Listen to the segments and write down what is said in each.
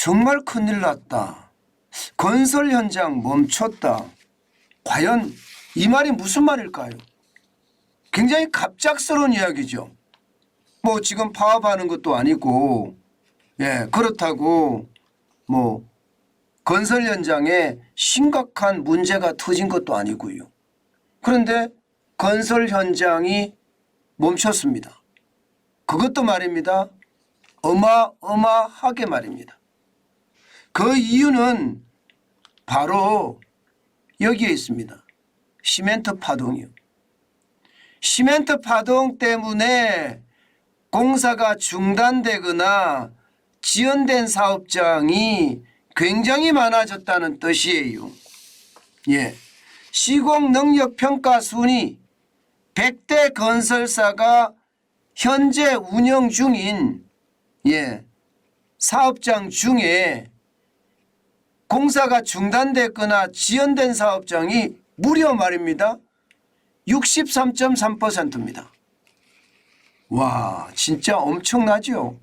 정말 큰일 났다. 건설 현장 멈췄다. 과연 이 말이 무슨 말일까요? 굉장히 갑작스러운 이야기죠. 뭐 지금 파업하는 것도 아니고, 그렇다고 뭐 건설 현장에 심각한 문제가 터진 것도 아니고요. 그런데 건설 현장이 멈췄습니다. 그것도 말입니다. 어마어마하게 말입니다. 그 이유는 바로 여기에 있습니다. 시멘트 파동이요. 시멘트 파동 때문에 공사가 중단되거나 지연된 사업장이 굉장히 많아졌다는 뜻이에요. 시공 능력 평가 순위 100대 건설사가 현재 운영 중인 사업장 중에 공사가 중단됐거나 지연된 사업장이 무려 말입니다. 63.3%입니다. 와, 진짜 엄청나죠?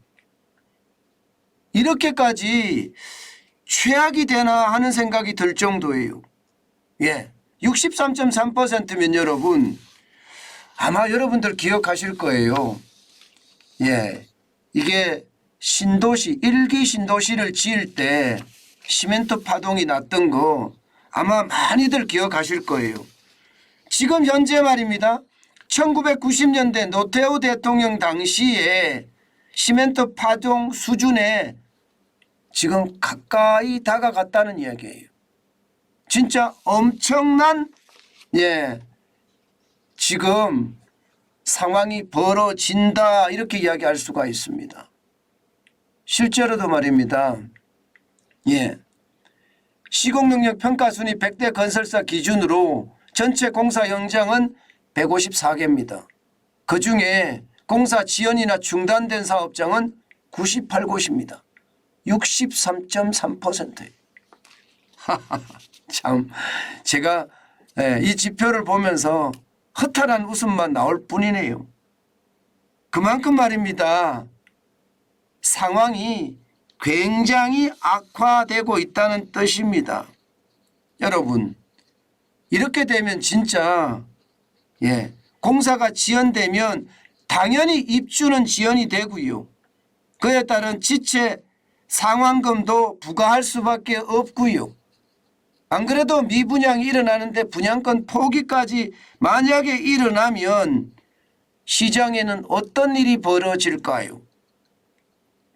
이렇게까지 최악이 되나 하는 생각이 들 정도예요. 63.3%면 여러분 아마 여러분들 기억하실 거예요. 이게 신도시 1기 신도시를 지을 때 시멘트 파동이 났던 거 아마 많이들 기억하실 거예요. 지금 현재 말입니다. 1990년대 노태우 대통령 당시에 시멘트 파동 수준에 지금 가까이 다가갔다는 이야기예요. 진짜 엄청난 지금 상황이 벌어진다 이렇게 이야기할 수가 있습니다. 실제로도 말입니다. 시공능력 평가순위 100대 건설사 기준으로 전체 공사 현장은 154개입니다. 그중에 공사 지연이나 중단된 사업장은 98곳입니다. 63.3%예요. 참 제가 이 지표를 보면서 허탈한 웃음만 나올 뿐이네요. 그만큼 말입니다. 상황이 굉장히 악화되고 있다는 뜻입니다. 여러분 이렇게 되면 진짜 공사가 지연되면 당연히 입주는 지연이 되고요. 그에 따른 지체 상환금도 부과할 수밖에 없고요. 안 그래도 미분양이 일어나는데 분양권 포기까지 만약에 일어나면 시장에는 어떤 일이 벌어질까요?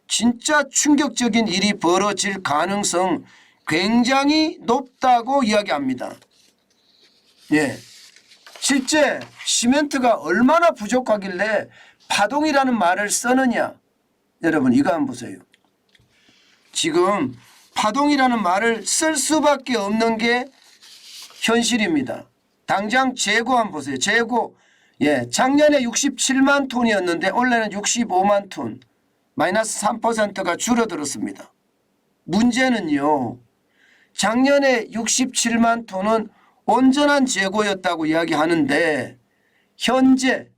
진짜 충격적인 일이 벌어질 가능성 굉장히 높다고 이야기합니다. 실제 시멘트가 얼마나 부족하길래 파동이라는 말을 쓰느냐. 여러분 이거 한번 보세요. 지금 파동이라는 말을 쓸 수밖에 없는 게 현실입니다. 당장 재고 한번 보세요. 재고 작년에 67만 톤이었는데 올해는 65만 톤. 마이너스 3%가 줄어들었습니다. 문제는요. 작년에 67만 톤은 온전한 재고였다고 이야기하는데 현재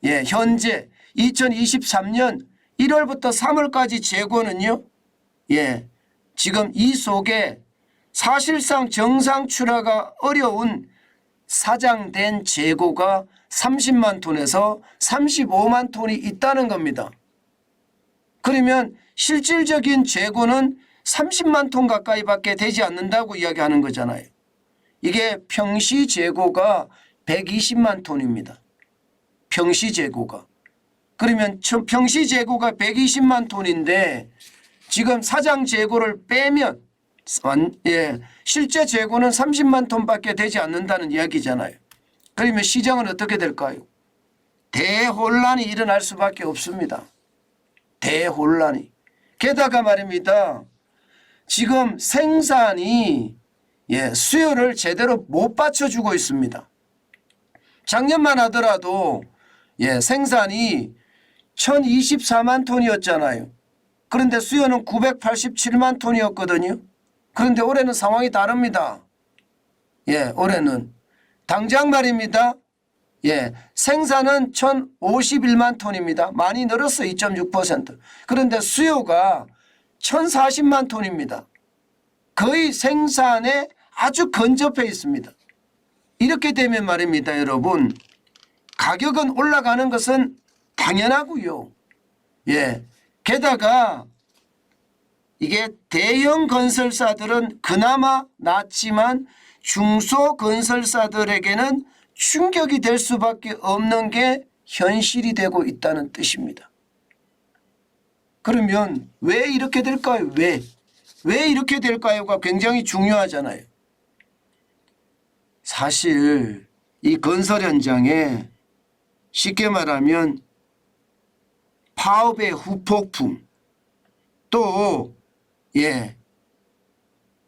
2023년 1월부터 3월까지 재고는요. 지금 이 속에 사실상 정상 출하가 어려운 사장된 재고가 30만 톤에서 35만 톤이 있다는 겁니다. 그러면 실질적인 재고는 30만 톤 가까이밖에 되지 않는다고 이야기하는 거잖아요. 이게 평시 재고가 120만 톤입니다. 평시 재고가. 그러면 평시 재고가 120만 톤인데 지금 사장 재고를 빼면 실제 재고는 30만 톤밖에 되지 않는다는 이야기잖아요. 그러면 시장은 어떻게 될까요? 대혼란이 일어날 수밖에 없습니다. 대혼란이. 게다가 말입니다. 지금 생산이 수요를 제대로 못 받쳐주고 있습니다. 작년만 하더라도 생산이 1024만 톤이었잖아요. 그런데 수요는 987만 톤이었거든요. 그런데 올해는 상황이 다릅니다. 올해는 당장 말입니다. 생산은 1051만 톤입니다. 많이 늘었어요. 2.6%. 그런데 수요가 1040만 톤입니다. 거의 생산에 아주 근접해 있습니다. 이렇게 되면 말입니다, 여러분. 가격은 올라가는 것은 당연하고요. 예. 게다가 이게 대형 건설사들은 그나마 낫지만 중소건설사들에게는 충격이 될 수밖에 없는 게 현실이 되고 있다는 뜻입니다. 그러면 왜 이렇게 될까요? 왜 이렇게 될까요가 굉장히 중요하잖아요. 사실 이 건설 현장에 쉽게 말하면 파업의 후폭풍 또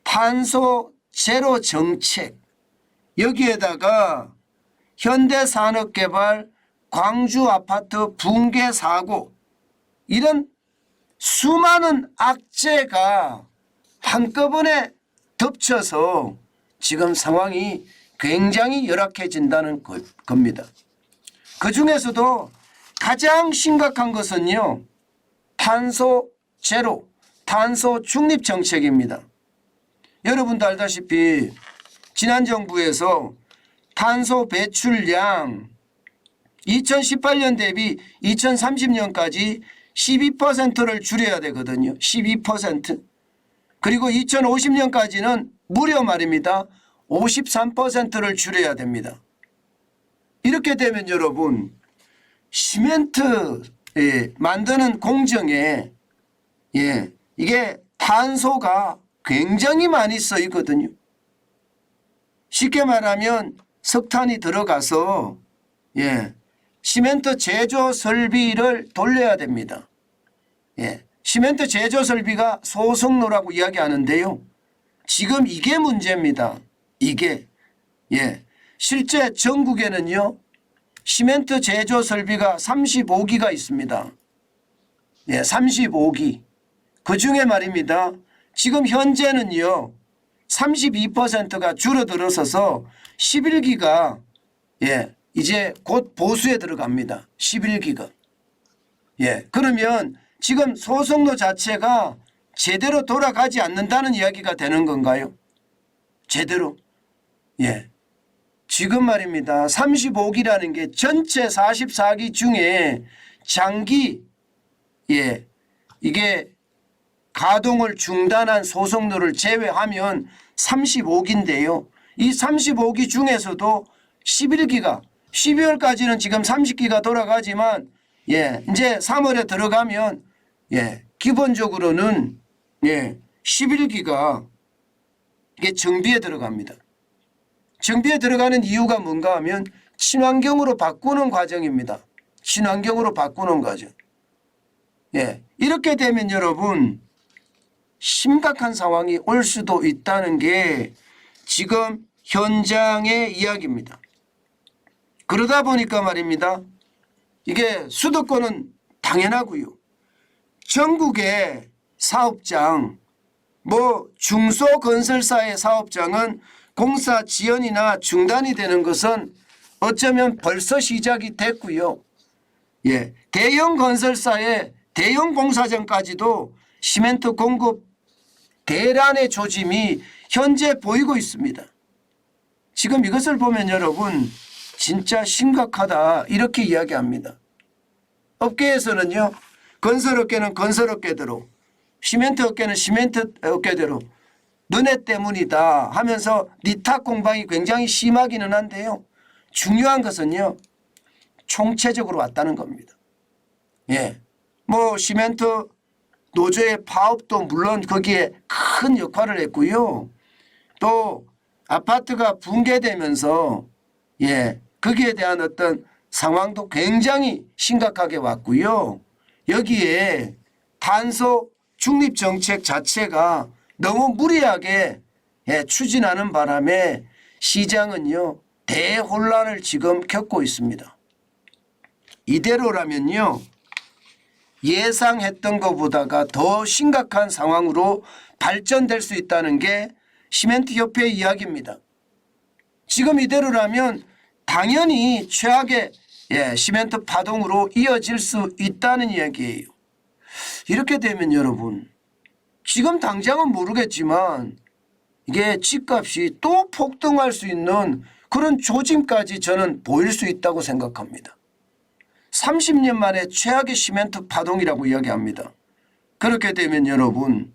탄소 제로 정책 여기에다가 현대산업개발 광주 아파트 붕괴 사고 이런 수많은 악재가 한꺼번에 덮쳐서 지금 상황이 굉장히 열악해진다는 겁니다. 그중에서도 가장 심각한 것은요. 탄소 제로, 탄소 중립 정책입니다. 여러분도 알다시피 지난 정부에서 탄소 배출량 2018년 대비 2030년까지 12%를 줄여야 되거든요. 12%. 그리고 2050년까지는 무려 말입니다. 53%를 줄여야 됩니다. 이렇게 되면 여러분 시멘트 만드는 공정에 이게 탄소가 굉장히 많이 쓰이거든요. 쉽게 말하면 석탄이 들어가서 시멘트 제조 설비를 돌려야 됩니다. 시멘트 제조 설비가 소속로라고 이야기하는데요. 지금 이게 문제입니다. 이게 실제 전국에는요. 시멘트 제조 설비가 35기가 있습니다. 35기. 그중에 말입니다. 지금 현재는요. 32%가 줄어들어서서 11기가 이제 곧 보수에 들어갑니다. 11기가. 그러면 지금 소속로 자체가 제대로 돌아가지 않는다는 이야기가 되는 건가요? 제대로. 지금 말입니다. 35기라는 게 전체 44기 중에 장기 이게 가동을 중단한 소속로를 제외하면 35기인데요. 이 35기 중에서도 11기가 12월까지는 지금 30기가 돌아가지만 이제 3월에 들어가면 기본적으로는 11기가 이게 정비에 들어갑니다. 정비에 들어가는 이유가 뭔가 하면 친환경으로 바꾸는 과정입니다. 친환경으로 바꾸는 과정. 이렇게 되면 여러분 심각한 상황이 올 수도 있다는 게 지금 현장의 이야기입니다. 그러다 보니까 말입니다. 이게 수도권은 당연하고요. 전국의 사업장 중소건설사의 사업장은 공사 지연이나 중단이 되는 것은 어쩌면 벌써 시작이 됐고요. 대형 건설사의 대형 공사장까지도 시멘트 공급 대란의 조짐이 현재 보이고 있습니다. 지금 이것을 보면 여러분 진짜 심각하다 이렇게 이야기합니다. 업계에서는요. 건설업계는 건설업계대로 시멘트 업계는 시멘트 업계대로 너네 때문이다 하면서 니탁 공방이 굉장히 심하기는 한데요. 중요한 것은요. 총체적으로 왔다는 겁니다. 시멘트 노조의 파업도 물론 거기에 큰 역할을 했고요. 또 아파트가 붕괴되면서 거기에 대한 어떤 상황도 굉장히 심각하게 왔고요. 여기에 탄소 중립 정책 자체가 너무 무리하게 추진하는 바람에 시장은요. 대혼란을 지금 겪고 있습니다. 이대로라면요. 예상했던 것보다가 더 심각한 상황으로 발전될 수 있다는 게 시멘트협회의 이야기입니다. 지금 이대로라면 당연히 최악의 시멘트 파동으로 이어질 수 있다는 이야기예요. 이렇게 되면 여러분 지금 당장은 모르겠지만 이게 집값이 또 폭등할 수 있는 그런 조짐까지 저는 보일 수 있다고 생각합니다. 30년 만에 최악의 시멘트 파동이라고 이야기합니다. 그렇게 되면 여러분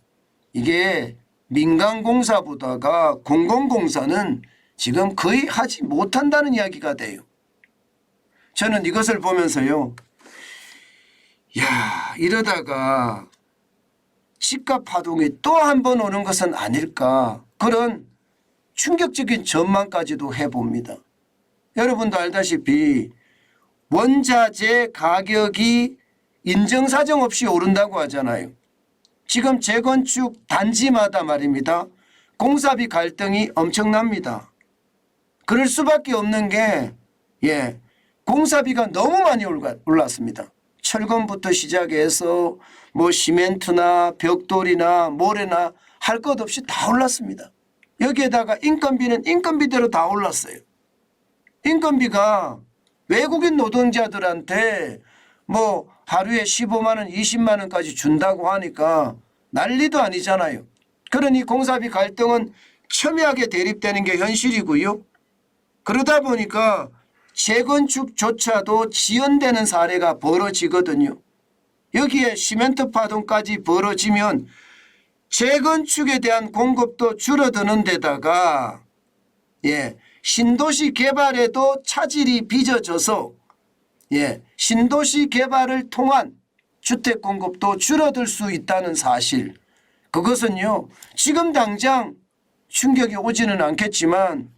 이게 민간공사보다가 공공공사는 지금 거의 하지 못한다는 이야기가 돼요. 저는 이것을 보면서요. 야, 이러다가 집값 파동이 또 한 번 오는 것은 아닐까 그런 충격적인 전망까지도 해봅니다. 여러분도 알다시피 원자재 가격이 인정사정 없이 오른다고 하잖아요. 지금 재건축 단지마다 말입니다. 공사비 갈등이 엄청납니다. 그럴 수밖에 없는 게 공사비가 너무 많이 올랐습니다. 철근부터 시작해서 뭐 시멘트나 벽돌이나 모래나 할 것 없이 다 올랐습니다. 여기에다가 인건비는 인건비대로 다 올랐어요. 인건비가 외국인 노동자들한테 뭐 하루에 15만 원, 20만 원까지 준다고 하니까 난리도 아니잖아요. 그러니 공사비 갈등은 첨예하게 대립되는 게 현실이고요. 그러다 보니까 재건축조차도 지연되는 사례가 벌어지거든요. 여기에 시멘트 파동까지 벌어지면 재건축에 대한 공급도 줄어드는 데다가 신도시 개발에도 차질이 빚어져서 신도시 개발을 통한 주택 공급도 줄어들 수 있다는 사실, 그것은요 지금 당장 충격이 오지는 않겠지만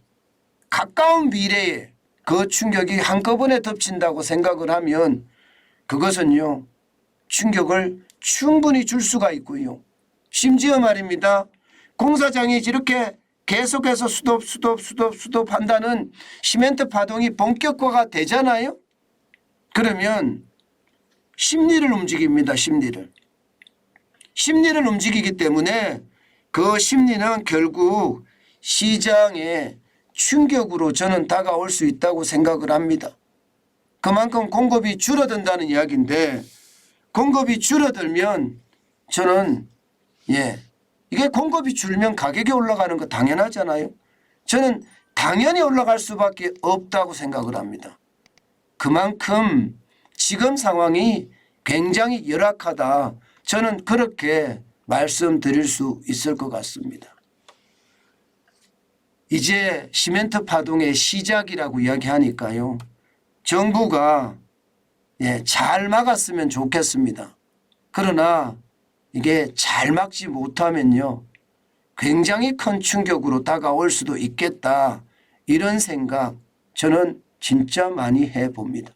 가까운 미래에 그 충격이 한꺼번에 덮친다고 생각을 하면 그것은요 충격을 충분히 줄 수가 있고요. 심지어 말입니다. 공사장이 이렇게 계속해서 수덥 한다는 시멘트 파동이 본격화가 되잖아요. 그러면 심리를 움직입니다. 심리를 움직이기 때문에 그 심리는 결국 시장의 충격으로 저는 다가올 수 있다고 생각을 합니다. 그만큼 공급이 줄어든다는 이야기인데 공급이 줄어들면 저는 이게 공급이 줄면 가격이 올라가는 거 당연하잖아요. 저는 당연히 올라갈 수밖에 없다고 생각을 합니다. 그만큼 지금 상황이 굉장히 열악하다. 저는 그렇게 말씀드릴 수 있을 것 같습니다. 이제 시멘트 파동의 시작이라고 이야기하니까요. 정부가 잘 막았으면 좋겠습니다. 그러나 이게 잘 막지 못하면요. 굉장히 큰 충격으로 다가올 수도 있겠다. 이런 생각 저는 진짜 많이 해봅니다.